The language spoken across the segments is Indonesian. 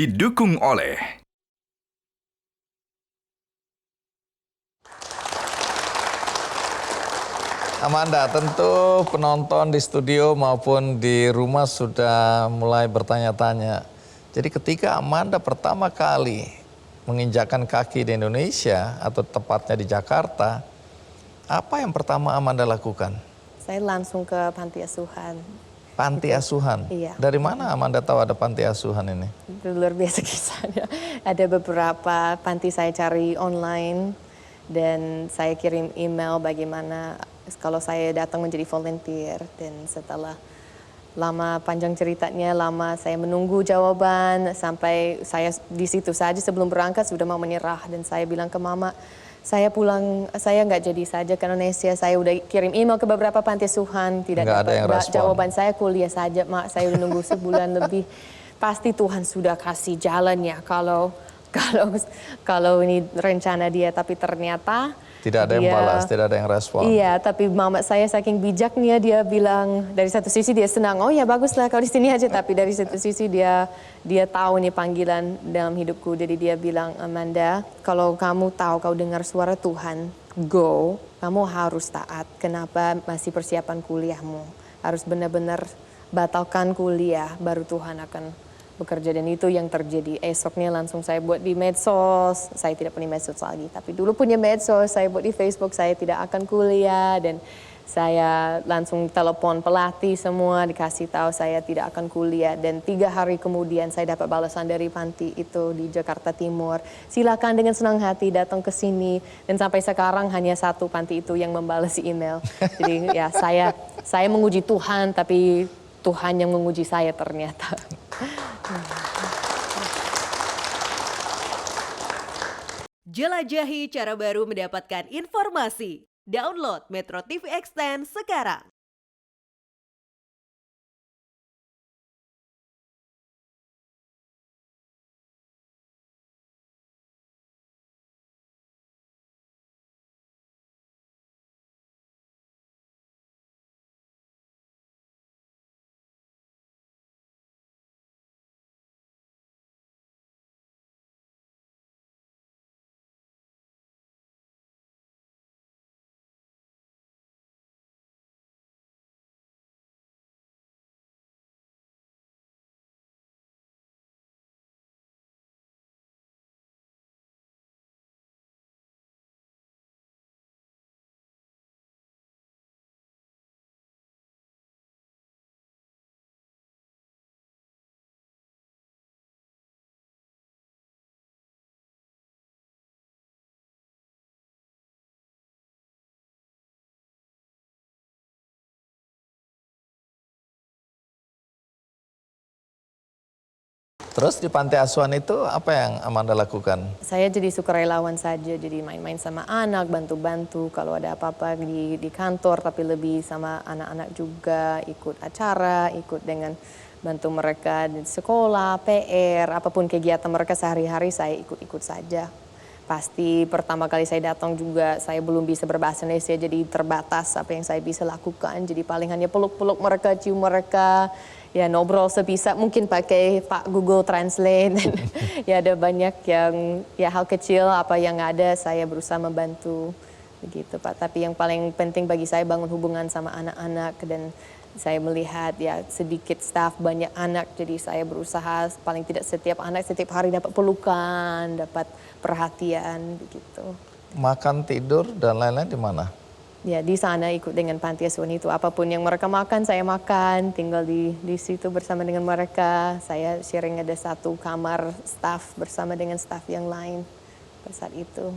didukung oleh Amanda, tentu penonton di studio maupun di rumah sudah mulai bertanya-tanya. Jadi ketika Amanda pertama kali menginjakkan kaki di Indonesia atau tepatnya di Jakarta, apa yang pertama Amanda lakukan? Saya langsung ke panti asuhan. Panti asuhan? Iya. Dari mana Amanda tahu ada panti asuhan ini? Itu luar biasa kisahnya. Ada beberapa panti saya cari online dan saya kirim email bagaimana kalau saya datang menjadi volunteer, dan setelah lama panjang ceritanya, lama saya menunggu jawaban sampai saya di situ saja sebelum berangkat sudah mau menyerah, dan saya bilang ke mama, saya pulang, saya nggak jadi saja ke Indonesia. Saya udah kirim email ke beberapa panti asuhan, tidak Nggak ada yang dapat respon. jawaban. Saya kuliah saja, mak. Saya udah nunggu sebulan lebih. Pasti Tuhan sudah kasih jalannya kalau ini rencana dia, tapi ternyata Tidak ada yang balas, tidak ada yang respon. Iya, tapi mama saya saking bijaknya, dia bilang dari satu sisi dia senang, oh ya baguslah kau di sini aja, tapi dari satu sisi dia tahu nih panggilan dalam hidupku. Jadi dia bilang, Amanda, kalau kamu tahu kau dengar suara Tuhan, go, kamu harus taat. Kenapa masih persiapan kuliahmu? Harus benar-benar batalkan kuliah, baru Tuhan akan bekerja. Dan itu yang terjadi. Esoknya langsung saya buat di medsos. Saya tidak punya medsos lagi, tapi dulu punya medsos. Saya buat di Facebook, saya tidak akan kuliah, dan saya langsung telepon pelatih semua, dikasih tahu saya tidak akan kuliah. Dan 3 hari kemudian saya dapat balasan dari panti itu di Jakarta Timur. Silakan dengan senang hati datang ke sini. Dan sampai sekarang hanya satu panti itu yang membalas email. Jadi ya saya menguji Tuhan, tapi Tuhan yang menguji saya ternyata. Jelajahi cara baru mendapatkan informasi. Download Metro TV Extend sekarang. Terus di panti asuhan itu apa yang Amanda lakukan? Saya jadi sukarelawan saja, jadi main-main sama anak, bantu-bantu kalau ada apa-apa di kantor, tapi lebih sama anak-anak juga, ikut acara, ikut dengan bantu mereka di sekolah, PR, apapun kegiatan mereka sehari-hari saya ikut-ikut saja. Pasti pertama kali saya datang juga saya belum bisa berbahasa Indonesia, jadi terbatas apa yang saya bisa lakukan. Jadi paling hanya peluk-peluk mereka, cium mereka, ya ngobrol sebisa mungkin pakai Pak Google Translate. Ya ada banyak yang ya hal kecil apa yang ada saya berusaha membantu begitu Pak. Tapi yang paling penting bagi saya bangun hubungan sama anak-anak, dan saya melihat ya sedikit staff banyak anak, jadi saya berusaha paling tidak setiap anak setiap hari dapat pelukan, dapat perhatian begitu. Makan, tidur, dan lain-lain di mana? Ya di sana ikut dengan panti asuhan itu, apapun yang mereka makan saya makan, tinggal di situ bersama dengan mereka. Saya sharing ada satu kamar staff bersama dengan staff yang lain pada saat itu.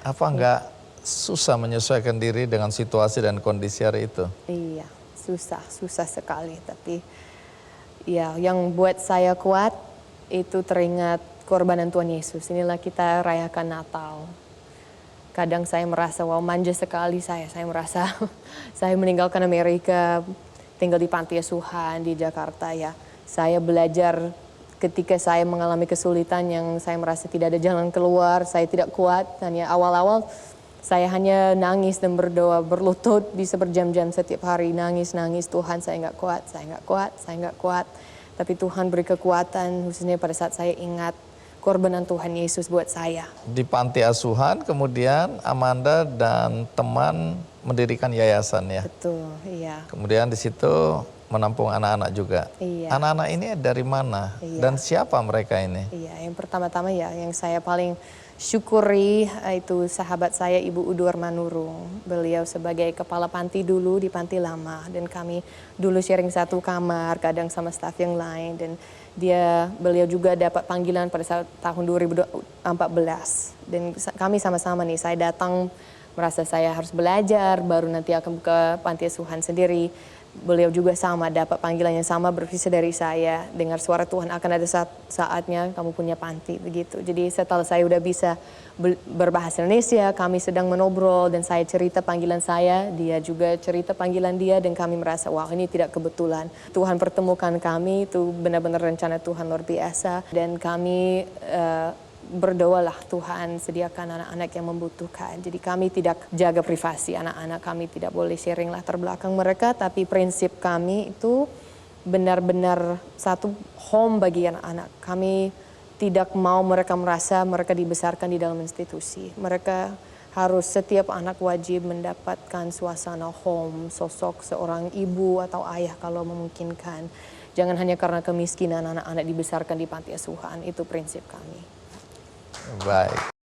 Apa enggak susah menyesuaikan diri dengan situasi dan kondisi hari itu? Iya, susah sekali. Tapi ya, yang buat saya kuat itu teringat korbanan Tuhan Yesus. Inilah kita rayakan Natal. Kadang saya merasa, wow, manja sekali saya. Saya merasa saya meninggalkan Amerika, tinggal di panti asuhan di Jakarta ya. Saya belajar ketika saya mengalami kesulitan yang saya merasa tidak ada jalan keluar, saya tidak kuat. Hanya awal-awal saya hanya nangis dan berdoa, berlutut bisa berjam-jam setiap hari. Nangis, Tuhan saya nggak kuat, saya nggak kuat. Tapi Tuhan beri kekuatan, khususnya pada saat saya ingat korbanan Tuhan Yesus buat saya. Di panti asuhan kemudian Amanda dan teman mendirikan yayasan ya. Betul, iya. Kemudian di situ menampung anak-anak juga. Iya. Anak-anak ini dari mana? Iya. Dan siapa mereka ini? Iya, yang pertama-tama ya yang saya paling syukuri itu sahabat saya Ibu Udur Manurung. Beliau sebagai kepala panti dulu di panti lama dan kami dulu sharing satu kamar kadang sama staf yang lain dan beliau juga dapat panggilan pada saat tahun 2014 dan kami sama-sama nih saya datang merasa saya harus belajar baru nanti akan buka panti asuhan sendiri. Beliau juga sama, dapat panggilan yang sama bervisi dari saya. Dengar suara Tuhan akan ada saatnya kamu punya panti, begitu. Jadi setelah saya udah bisa berbahasa Indonesia, kami sedang menobrol dan saya cerita panggilan saya, dia juga cerita panggilan dia dan kami merasa, wah ini tidak kebetulan. Tuhan pertemukan kami, itu benar-benar rencana Tuhan luar biasa. Dan kami berdoalah Tuhan sediakan anak-anak yang membutuhkan. Jadi kami tidak jaga privasi anak-anak, kami tidak boleh sharing latar belakang mereka, tapi prinsip kami itu benar-benar satu home bagi anak-anak. Kami tidak mau mereka merasa mereka dibesarkan di dalam institusi. Mereka harus setiap anak wajib mendapatkan suasana home, sosok seorang ibu atau ayah kalau memungkinkan. Jangan hanya karena kemiskinan anak-anak dibesarkan di panti asuhan, itu prinsip kami. Baik.